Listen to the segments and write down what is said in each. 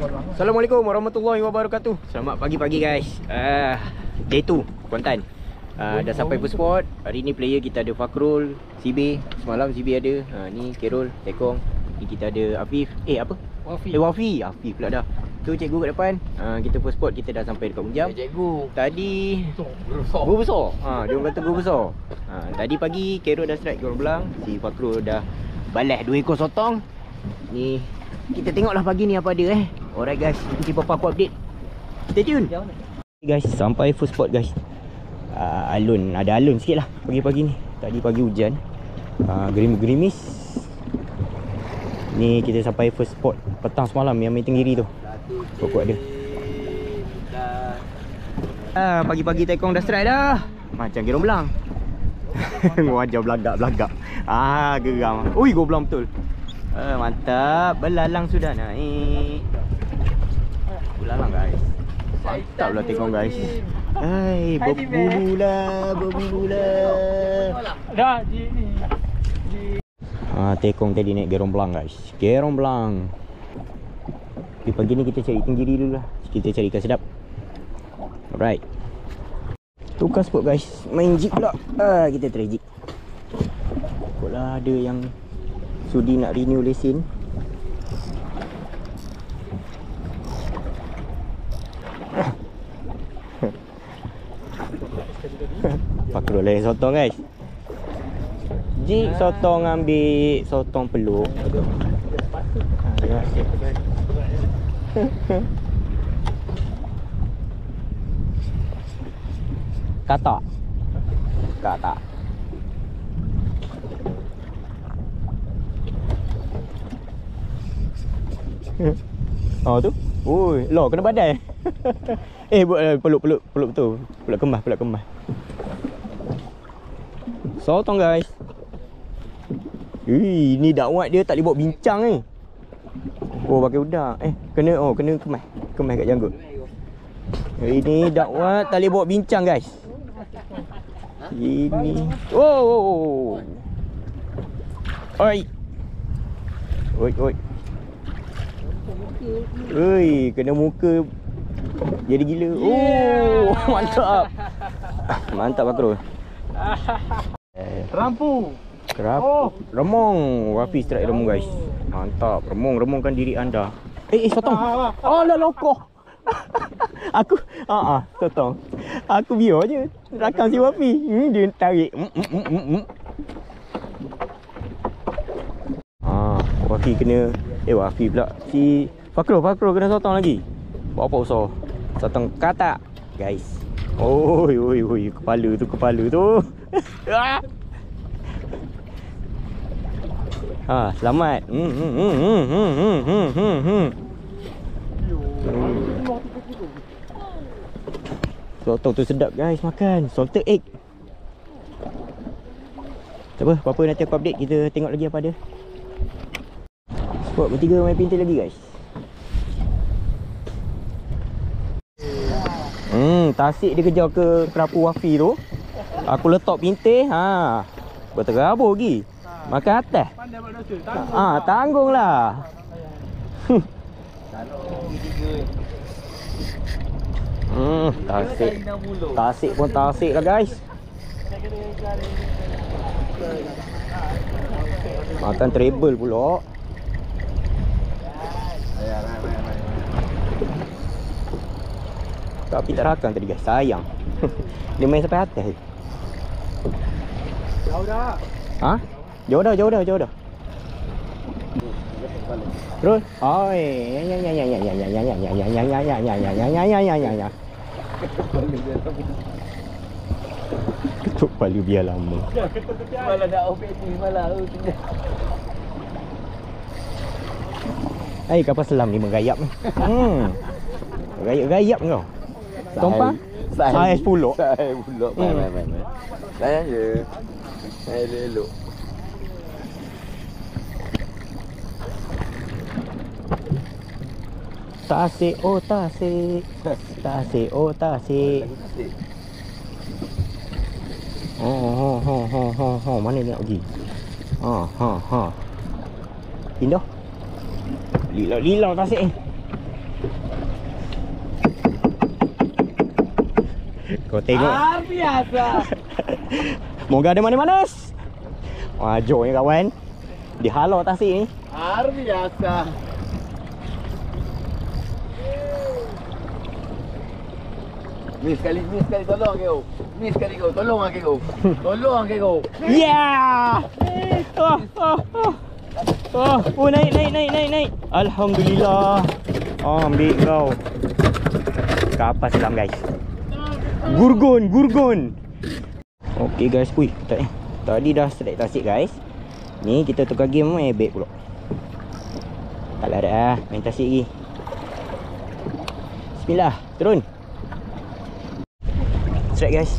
Assalamualaikum warahmatullahi wabarakatuh. Selamat pagi-pagi guys. Day 2 Kuantan. Dah sampai first spot. Hari ni player kita ada Fakrul, CB. Semalam CB ada. Ni Kerol, Tekong. Ni kita ada Afif. Apa? Wafi. Afif pula dah. Tu cikgu kat depan. Kita first spot, kita dah sampai dekat Munjam. Cikgu Tadi guru besar. Dia orang kata guru besar. Tadi pagi Kerol dah strike gol belang. Si Fakrul dah balas 2 ekor sotong. Ni kita tengoklah pagi ni apa dia Alright guys, nanti papa aku update. Stay tune. Guys, sampai first spot guys. Alun, ada alun sikit lah pagi-pagi ni. Tadi pagi hujan, gerimis. Ni kita sampai first spot petang semalam yang main tenggiri tu. Pokok ada. Pagi-pagi Tekong dah strike dah. Macam gerong belang. Wajah belagak. Geram. Ui, gol belang betul. Mantap. Belalang sudah naik. Belalang guys. Mantap lah Tekong guys. Hai, berbulu lah. dah di Tekong tadi naik gerong belang guys. Gerong belang. Tapi pagi ni kita cari tenggiri dulu lah. Kita cari ikan sedap. Alright. Tukar spot guys. Main jig pula. Kita try jig. Takutlah ada yang sudi nak renew lesen. Pakai leh sotong guys. Jig sotong ambil sotong peluk. Kata. Tu. Oi, kena badai. Peluk betul. Peluk kemas. Sotong guys. Ni dakwat dia tak boleh bawa bincang ni. Pakai udang. Kena kemas kat janggut. Ini dakwat tak boleh bawa bincang guys. Ini. Oi. Kena muka jadi gila. Mantap. Mantap Fakrul. Rampu. Remong. Wafi strike remong guys. Mantap. Remongkan diri anda. Sotong. Alah lokoh. Aku sotong. Aku biar je rakam si Wafi. Dia tarik. Wafi kena. Wafi pula. Si Fakrul kena sotong lagi. Buat apa usah? Sotong katak guys. Oi, kepala tu. Selamat. Sotong tu sedap guys makan. Salted egg. Tak apa nanti aku update. Kita tengok lagi apa ada. Spot bertiga main pintai lagi guys. Tasik dia kejar ke kerapu Wafi tu. Aku letak pintai. Berterabur lagi. Makan atas. Tanggunglah. Tasik pun tasik lah guys. Makan treble pula. Tapi tak rakam tadi guys. Sayang. Dia main sampai atas. Jauh dah. Jauh dah. Terus. Ketuk palu biar lama. Malah dah OPT malah. Kapal selam ni menggayap ni. Gayap kau. Tumpah? Saya 10. Saya pulak. Main. Sayang je. Saya elok. Tasik. Mana dia nak pergi? Pindah. Lilau tasik ni. Kau tengok. Biasa. Moga ada manis-manis. Wajarnya kawan. Dia halau tasik ni. Biasa. Ni sekali tolong kau. Ni sekali kau tolong kau. Tolong kau. Yeah. Oh, naik. Alhamdulillah. Ambil kau. Kapal selam guys. Gurgun. Okey guys, tadi dah strike tasik guys. Ni kita tukar game main bait pula. Tak ada dah, main tasik lagi. Bismillah, turun. Strike guys.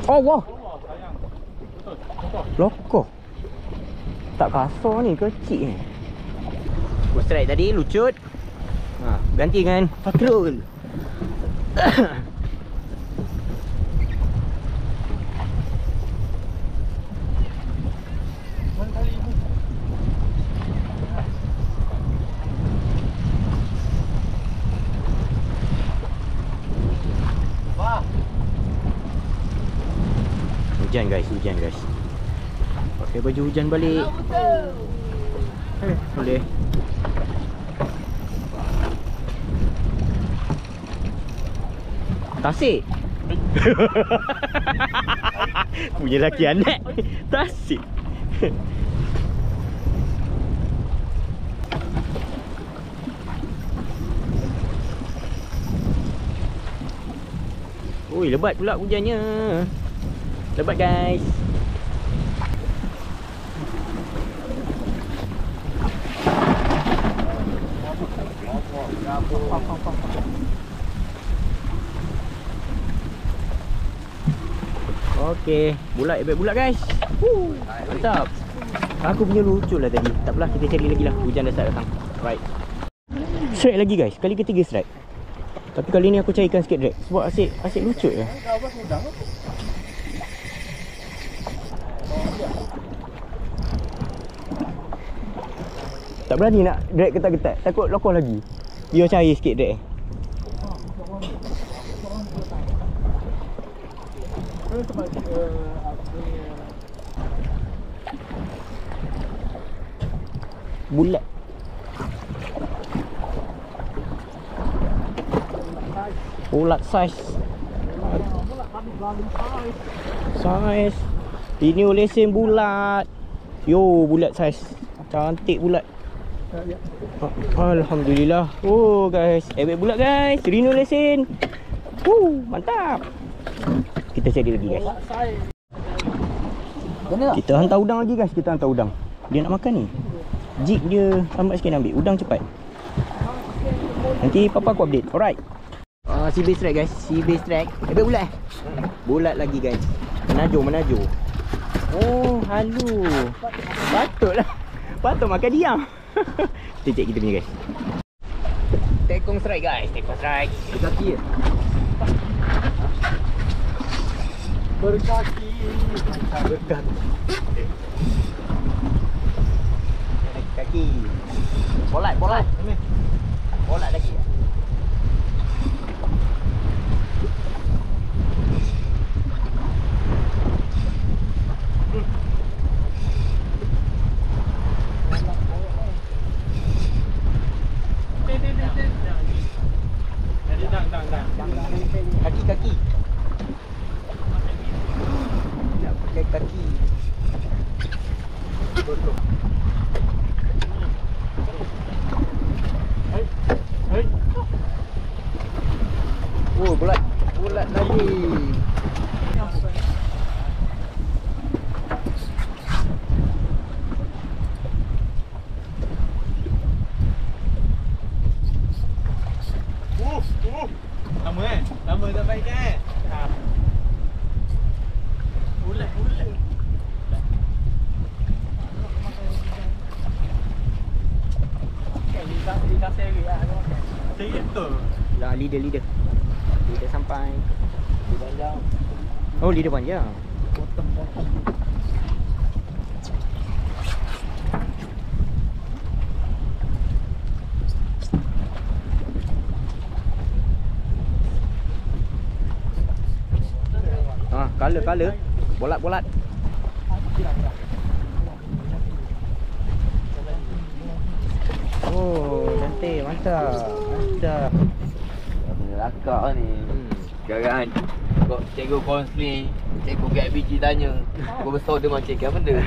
Oh wow. Lokoh. Tak kasar ni, kecil ni. Aku strike tadi, lucut. Ganti dengan Fakrul. Hujan guys. Pakai baju hujan balik. Boleh. Tasik. Punya laki anak. Tasik. Oi, lebat pula hujannya. Lebat guys. Okey, bulat guys. Mantap. Aku punya lucu lah tadi. Tak apalah, kita cari lagi lah. Hujan dah start datang. Right. Strike lagi guys. Kali ketiga strike. Tapi kali ni aku carikan sikit drag. Sebab asyik lucu je. Tak berani nak drag ketat-ketat. Takut lokoh lagi. Biar cari sikit drag. Bulat. Bulat saiz. Saiz. Ini lesen bulat. Yo, bulat saiz. Cantik bulat. Alhamdulillah. Oh guys, ebek bulat guys. Rino lesen. Mantap. Kita cari lagi guys. Kita hantar udang lagi guys. Dia nak makan ni. Jig dia lambat sikit nak ambil. Udang cepat. Nanti papa aku update. Alright. Si base track guys. Ebek bulat Bulat lagi guys. Menajur. Oh, halu. Patut makan diam. Kita cek kita punya guys. Tekong strike guys. Berkaki je. Berkaki. Bolat. Bolat lagi. Kaki. Nak pakai kaki. Oh, bulat lagi. Lama tak baik kan? Bulat. Lidah seri lah. Seri betul? Lah, lidah. Lidah sampai. Lidah panjang. Oh, lidah panjang. Potong. Color. Bolat. Oh, cantik. Mantap. Lakak ni. Sekarang kau cikgu konseling, cikgu KBG tanya, kau besar dia macam apa benda?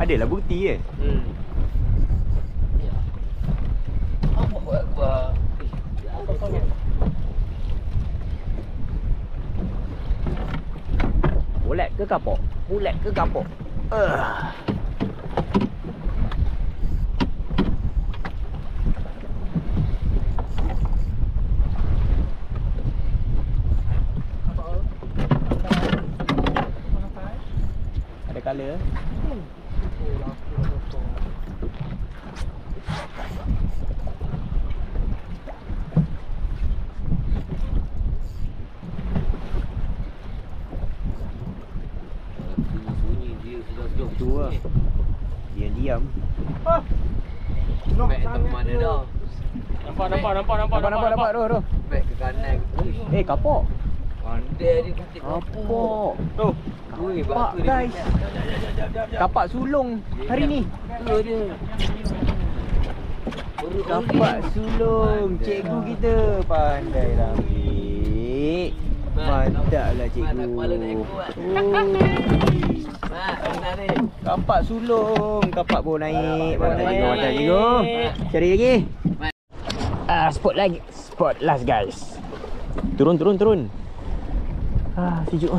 Adalah bukti Apa? Bulat ke kapok? Ada color. Sunyi dia sudah jom. Tu lah. Diam. Baik tak mana dah. Nampak tu. Baik ke kanan. Kapok. Pandai dia kutip. Kapok. Tu. Kapak guys. Kapak sulung hari ni. dia. Kapak sulung. Cikgu kita pandai lah ambil. Mantap lah cikgu. Kepala nak kuat. Benar ni. Kapak sulung. Kapak pun naik. Mantap cikgu. Cari lagi. Spot last guys. Turun. Sejuk.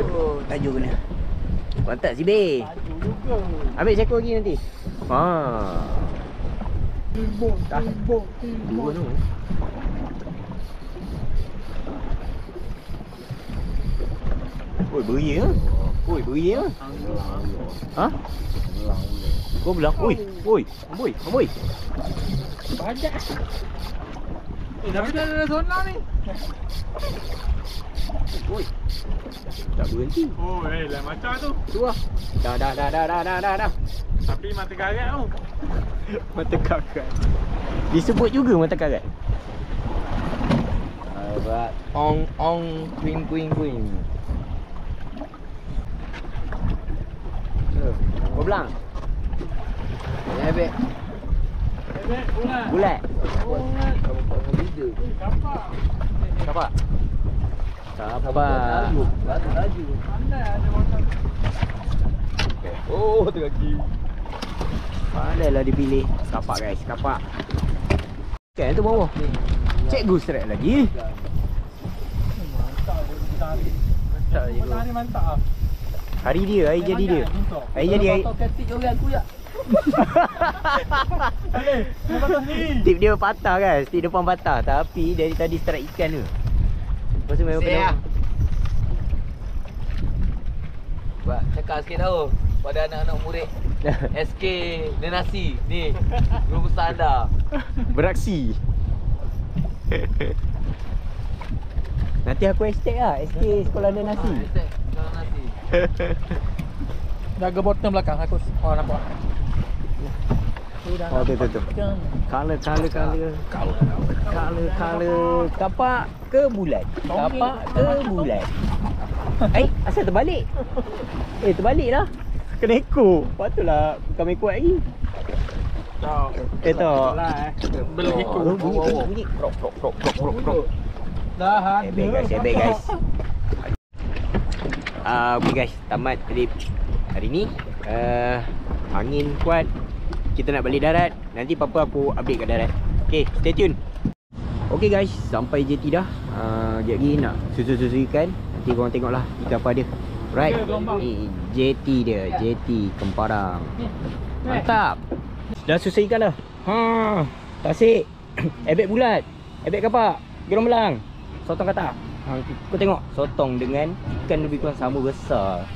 Oh, tajuk kena. Mantap si B. Ambil cekor lagi nanti. Dua tu. Oi, beria. Ha? Kau belah. Oi. Amboi. Banyak. Tapi dah ada zona ni. Oi. Tak berhenti. Oh, lah macam tu. Tu lah. Dah. Tapi mata karat tu. Mata karat. Disebut juga mata karat. Alright. Ong, queen. Kau belang. Lebek. Bulat. Kamu pakai leader. Kapak. Sabar. Laju. Pandai ada macam. Oh, terkaki. Pandailah dipilih. Kapak guys, kapak. Kan tu bawah. Cikgu strike lagi. Mantap je. Mantap ah. Hari jadi dia. Hari jadi. Kecil orang aku ya. Tip dia patah guys. Tip depan patah. Tapi dari tadi strike ikan tu. Lepas tu memang kena. Buat cakap sikit tahu pada anak-anak murid SK Nenasi ni. Guru besar anda. Beraksi. Nanti aku hashtag lah. SK Sekolah Nasi. Sekolah nasi. Jaga bottom belakang aku. Oh nampak. Oh tu. Color. Kapak ke bulat? Asal terbalik? Terbalik lah. Kena ekor. Patutlah kami kuat lagi. Tak. Tak. Belum ikut. Bunyi. Krok. Dah ada. Sebab guys. Okay guys, tamat trip hari ni. Angin kuat. Kita nak balik darat. Nanti apa-apa aku update kat darat. Okay, stay tune. Okay guys, sampai JT dah. Sekejap lagi nak susu ikan. Nanti korang tengoklah ikan apa dia. Right, ni JT dia. JT Kemparang. Mantap. Dah susu ikan dah. Tasik. Ebek bulat. Ebek kapak. Gerong belang. Sotong kata. Kau tengok. Sotong dengan ikan lebih kurang sama besar.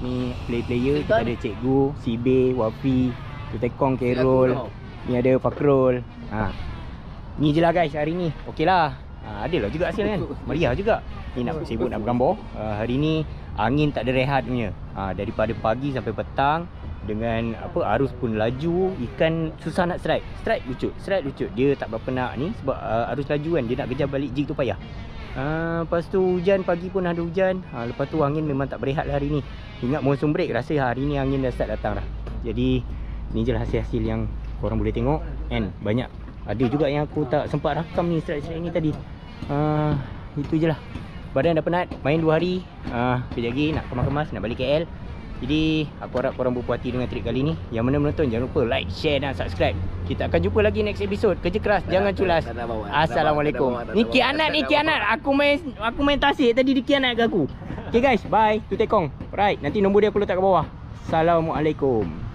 Ni player. Kita ada cikgu, Sibe, Wafi, Tutekong, Kerol. Ni ada Fakrul. Ni je lah guys hari ni. Okey lah. Adalah juga hasil kan. Meriah juga. Ni nak sibuk nak bergambar. Hari ni angin tak ada rehat punya. Daripada pagi sampai petang. Dengan apa arus pun laju. Ikan susah nak strike. Strike lucut. Dia tak berapa nak ni. Sebab arus laju kan. Dia nak kejar balik jig tu payah. Lepas tu hujan, pagi pun ada hujan. Lepas tu angin memang tak berehat lah hari ni. Ingat monsoon break, rasa hari ni angin dah start datang dah. Jadi ni je lah hasil-hasil yang korang boleh tengok. And banyak, ada juga yang aku tak sempat rakam ni strike-strike ni tadi. Itu je lah. Badan dah penat, main 2 hari. Kejap lagi nak kemas-kemas, nak balik KL. Jadi aku harap korang berpuas hati dengan trip kali ni. Yang mana menonton, jangan lupa like, share dan subscribe. Kita akan jumpa lagi next episode. Kerja keras, jangan culas. Assalamualaikum. Ni kianat, ni kianat. Aku main tasik tadi, dia kianat ke aku. Okay guys, bye. Tu Tekong. Alright, nanti nombor dia aku letak kat bawah. Assalamualaikum.